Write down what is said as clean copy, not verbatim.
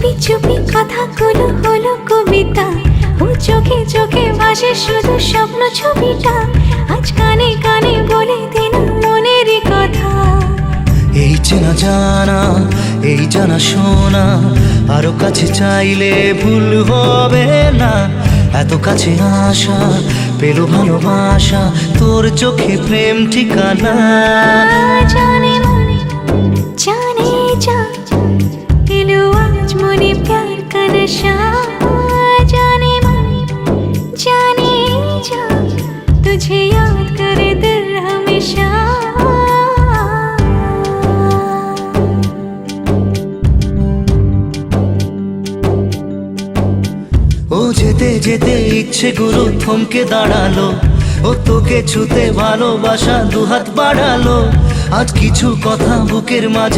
চুপি চুপি কথাগুলো হলো কবিতা, ও চোখে চোখে ভাসে শুধু স্বপ্ন ছবিটা, আজ কানে কানে বলে দিন মনেরই কথা। এই চেনা জানা, এই জানা শোনা, আরো কাছে চাইলে ভুল হবে না। এত কাছে আসা পেল ভালোবাসা, তোর চোখে প্রেম ঠিকানা। জানে মন জানে जा दिलो आज मने प्यार का नशा। जाने मन जाने जा तुझे याद करे दिल हमेशा। ও যেতে যেতে ইচ্ছে গুলো থমকে দাঁড়ালো, ও তোকে ছুতে ভালোবাসা দুহাত বাড়ালো। আজ কিছু কথা বুকের মাঝে